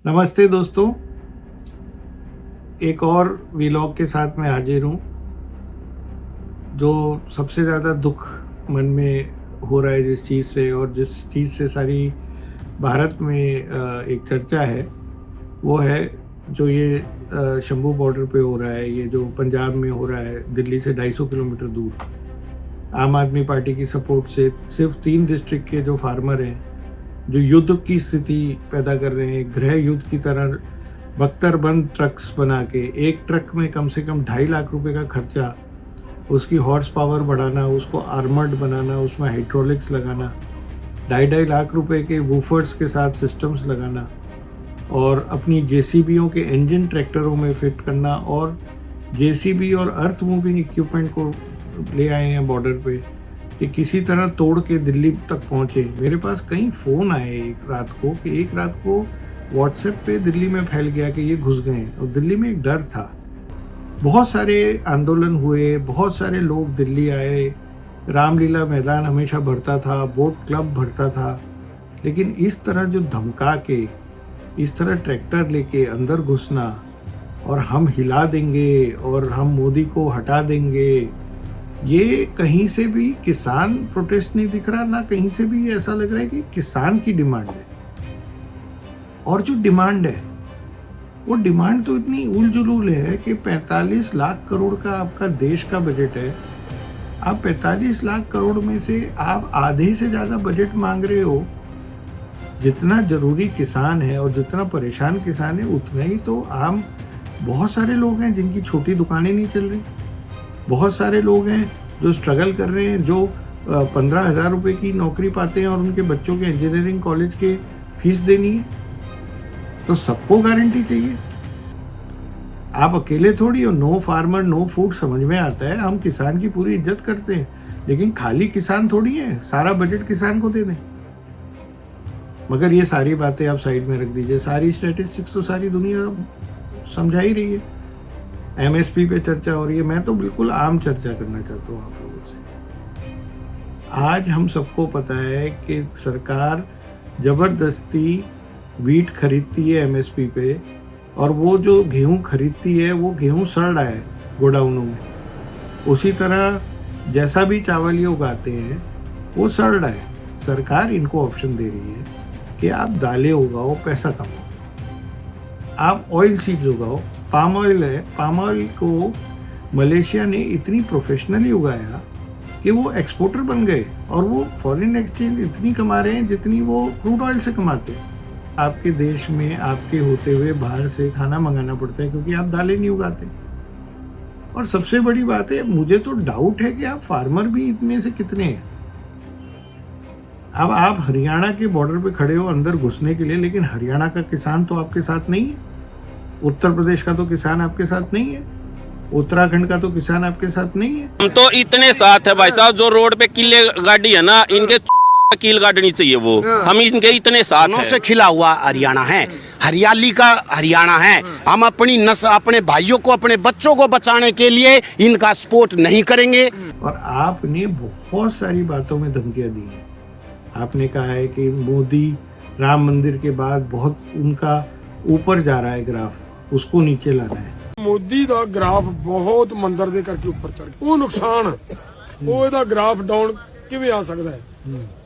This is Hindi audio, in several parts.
नमस्ते दोस्तों, एक और वीलॉग के साथ मैं हाजिर हूँ। जो सबसे ज़्यादा दुख मन में हो रहा है जिस चीज़ से, और जिस चीज़ से सारी भारत में एक चर्चा है, वो है जो ये शंभू बॉर्डर पे हो रहा है, ये जो पंजाब में हो रहा है, दिल्ली से 250 किलोमीटर दूर। आम आदमी पार्टी की सपोर्ट से सिर्फ 3 डिस्ट्रिक्ट के जो फार्मर हैं, जो युद्ध की स्थिति पैदा कर रहे हैं, गृह युद्ध की तरह बख्तरबंद ट्रक्स बना के, एक ट्रक में कम से कम 2.5 लाख रुपए का खर्चा, उसकी हॉर्स पावर बढ़ाना, उसको आर्मर्ड बनाना, उसमें हाइड्रोलिक्स लगाना, 2.5 लाख रुपए के वूफर्स के साथ सिस्टम्स लगाना, और अपनी जेसीबीओं के इंजन ट्रैक्टरों में फिट करना, और जेसीबी और अर्थ मूविंग इक्विपमेंट को ले आए हैं बॉर्डर पे कि किसी तरह तोड़ के दिल्ली तक पहुंचे। मेरे पास कई फ़ोन आए एक रात को व्हाट्सएप पे दिल्ली में फैल गया कि ये घुस गए हैं, और दिल्ली में एक डर था। बहुत सारे आंदोलन हुए, बहुत सारे लोग दिल्ली आए, रामलीला मैदान हमेशा भरता था, बोट क्लब भरता था, लेकिन इस तरह जो धमका के, इस तरह ट्रैक्टर लेके अंदर घुसना और हम हिला देंगे और हम मोदी को हटा देंगे, ये कहीं से भी किसान प्रोटेस्ट नहीं दिख रहा, ना कहीं से भी ऐसा लग रहा है कि किसान की डिमांड है। और जो डिमांड है, वो डिमांड तो इतनी उलझुल है कि 45 लाख करोड़ का आपका देश का बजट है। आप 45 लाख करोड़ में से आप आधे से ज़्यादा बजट मांग रहे हो। जितना जरूरी किसान है और जितना परेशान किसान है, उतना ही तो आम बहुत सारे लोग हैं जिनकी छोटी दुकानें नहीं चल रही। बहुत सारे लोग हैं जो स्ट्रगल कर रहे हैं, जो 15,000 रुपये की नौकरी पाते हैं और उनके बच्चों के इंजीनियरिंग कॉलेज के फीस देनी है। तो सबको गारंटी चाहिए। आप अकेले थोड़ी हो। नो फार्मर नो फूड समझ में आता है, हम किसान की पूरी इज्जत करते हैं, लेकिन खाली किसान थोड़ी है सारा बजट किसान को दे दें। मगर ये सारी बातें आप साइड में रख दीजिए। सारी स्टैटिस्टिक्स तो सारी दुनिया समझा ही रही है। एमएसपी पे चर्चा हो रही है। मैं तो बिल्कुल आम चर्चा करना चाहता हूँ आप लोगों से। आज हम सबको पता है कि सरकार जबरदस्ती वीट खरीदती है एमएसपी पे, और वो जो गेहूं खरीदती है वो गेहूं सड़ रहा है गोडाउनों में। उसी तरह जैसा भी चावल ये उगाते हैं वो सड़ रहा है। सरकार इनको ऑप्शन दे रही है कि आप दालें उगाओ, पैसा कमाओ, आप ऑयल सीड्स उगाओ। पाम ऑयल है, पाम ऑयल को मलेशिया ने इतनी प्रोफेशनली उगाया कि वो एक्सपोर्टर बन गए, और वो फॉरेन एक्सचेंज इतनी कमा रहे हैं जितनी वो क्रूड ऑयल से कमाते हैं। आपके देश में आपके होते हुए बाहर से खाना मंगाना पड़ता है क्योंकि आप दालें नहीं उगाते। और सबसे बड़ी बात है, मुझे तो डाउट है कि आप फार्मर भी इतने से कितने हैं। अब आप हरियाणा के बॉर्डर पे खड़े हो अंदर घुसने के लिए, लेकिन हरियाणा का किसान तो आपके साथ नहीं है, उत्तर प्रदेश का तो किसान आपके साथ नहीं है, उत्तराखंड का तो किसान आपके साथ नहीं है। हम तो इतने साथ है भाई साहब, जो रोड पे किले गाड़ी है ना, इनके कील गाड़नी चाहिए वो। हम इनके इतने साथ हैं। से खिला हुआ हरियाणा है, हरियाली का हरियाणा है। हम अपनी नस्ल, अपने भाइयों को, अपने बच्चों को बचाने के लिए इनका सपोर्ट नहीं करेंगे। और आपने बहुत सारी बातों में धमकियां दी हैं। आपने कहा है कि मोदी राम मंदिर के बाद बहुत उनका ऊपर जा रहा है ग्राफ, उसको नीचे लाना है। ਮੋਦੀ ਦਾ ਗ੍ਰਾਫ ਬਹੁਤ ਮੰਦਰ ਦੇ ਕਰਕੇ ਉੱਪਰ ਚੜ ਗਿਆ। ਉਹ ਨੁਕਸਾਨ ਉਹ ਇਹਦਾ ਗ੍ਰਾਫ ਡਾਊਨ ਕਿਵੇਂ ਆ ਸਕਦਾ ਹੈ।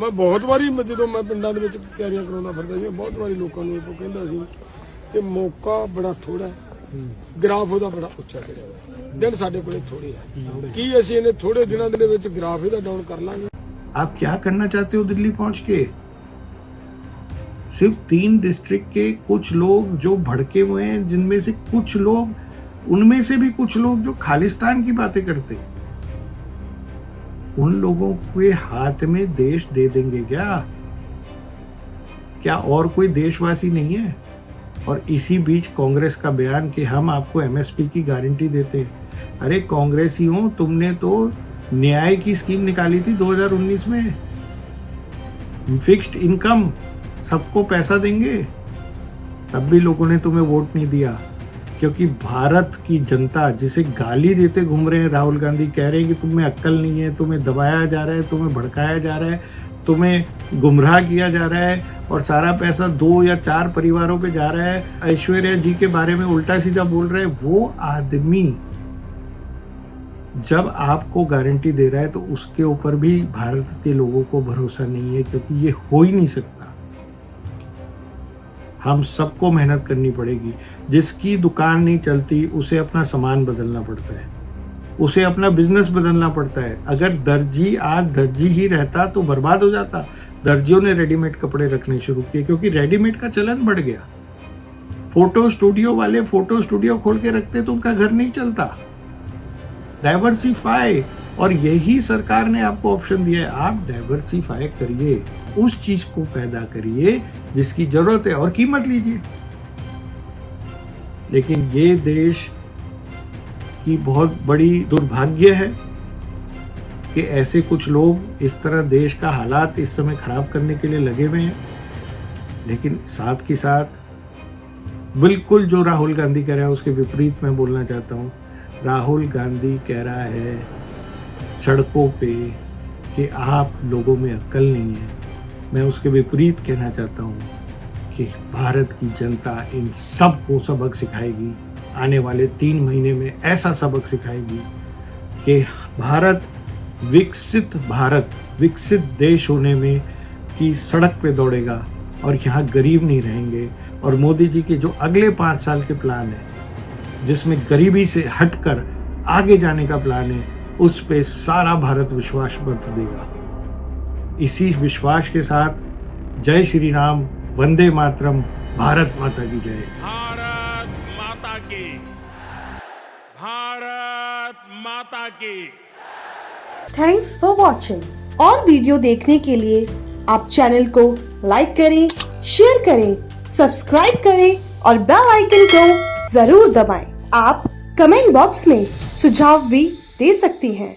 ਮੈਂ ਬਹੁਤ ਵਾਰੀ ਜਦੋਂ ਮੈਂ ਪਿੰਡਾਂ ਦੇ ਵਿੱਚ ਤਿਆਰੀਆਂ ਕਰਾਉਂਦਾ ਫਿਰਦਾ ਸੀ, ਬਹੁਤ ਵਾਰੀ ਲੋਕਾਂ ਨੂੰ ਇਹ ਕਹਿੰਦਾ ਸੀ ਕਿ ਮੌਕਾ ਬੜਾ ਥੋੜਾ ਹੈ, ਗ੍ਰਾਫ ਉਹਦਾ ਬੜਾ ਉੱਚਾ ਚੜਿਆ ਹੋਇਆ, ਦਿਨ ਸਾਡੇ ਕੋਲੇ ਥੋੜੇ ਆ। ਕੀ ਅਸੀਂ ਇਹਨੇ ਥੋੜੇ ਦਿਨਾਂ ਦੇ ਵਿੱਚ ਗ੍ਰਾਫ ਇਹਦਾ ਡਾਊਨ ਕਰ ਲਾਂਗੇ। आप क्या करना चाहते हो दिल्ली पहुंच के? सिर्फ 3 डिस्ट्रिक्ट के कुछ लोग जो भड़के हुए हैं, जिनमें से कुछ लोग, उनमें से भी कुछ लोग जो खालिस्तान की बातें करते हैं, उन लोगों के हाथ में देश दे देंगे क्या? क्या और कोई देशवासी नहीं है? और इसी बीच कांग्रेस का बयान कि हम आपको एमएसपी की गारंटी देते हैं। अरे कांग्रेसियों, तुमने तो न्याय की स्कीम निकाली थी 2019 में, फिक्स्ड इनकम, सबको पैसा देंगे, तब भी लोगों ने तुम्हें वोट नहीं दिया। क्योंकि भारत की जनता, जिसे गाली देते घूम रहे हैं राहुल गांधी, कह रहे हैं कि तुम्हें अक्ल नहीं है, तुम्हें दबाया जा रहा है, तुम्हें भड़काया जा रहा है, तुम्हें गुमराह किया जा रहा है और सारा पैसा 2 या 4 परिवारों पे जा रहा है। ऐश्वर्या जी के बारे में उल्टा सीधा बोल रहे हैं। वो आदमी जब आपको गारंटी दे रहा है तो उसके ऊपर भी भारत के लोगों को भरोसा नहीं है, क्योंकि ये हो ही नहीं सकता। हम सबको मेहनत करनी पड़ेगी। जिसकी दुकान नहीं चलती उसे अपना सामान बदलना पड़ता है, उसे अपना बिजनेस बदलना पड़ता है। अगर दर्जी आज दर्जी ही रहता तो बर्बाद हो जाता। दर्जियों ने रेडीमेड कपड़े रखने शुरू किए क्योंकि रेडीमेड का चलन बढ़ गया। फोटो स्टूडियो वाले फोटो स्टूडियो खोल के रखते तो उनका घर नहीं चलता। डाइवर्सिफाई, और यही सरकार ने आपको ऑप्शन दिया है। आप डाइवर्सिफाई करिए, उस चीज को पैदा करिए जिसकी जरूरत है और कीमत लीजिए। लेकिन ये देश की बहुत बड़ी दुर्भाग्य है कि ऐसे कुछ लोग इस तरह देश का हालात इस समय खराब करने के लिए लगे हुए हैं। लेकिन साथ के साथ बिल्कुल जो राहुल गांधी कह रहा है उसके विपरीत मैं बोलना चाहता हूँ। राहुल गांधी कह रहा है सड़कों पे कि आप लोगों में अक्ल नहीं है। मैं उसके विपरीत कहना चाहता हूँ कि भारत की जनता इन सब को सबक सिखाएगी। आने वाले 3 महीने में ऐसा सबक सिखाएगी कि भारत विकसित देश होने में की सड़क पे दौड़ेगा और यहाँ गरीब नहीं रहेंगे। और मोदी जी के जो अगले 5 साल के प्लान है, जिसमें गरीबी से हटकर आगे जाने का प्लान है, उस पे सारा भारत विश्वास मत देगा। इसी विश्वास के साथ जय श्री राम, वंदे मातरम, भारत माता की जय। भारत माता की, भारत माता की। Thanks for watching. और वीडियो देखने के लिए आप चैनल को लाइक करें, शेयर करें, सब्सक्राइब करें और बेल आइकन को जरूर दबाएं। आप कमेंट बॉक्स में सुझाव भी दे सकती हैं।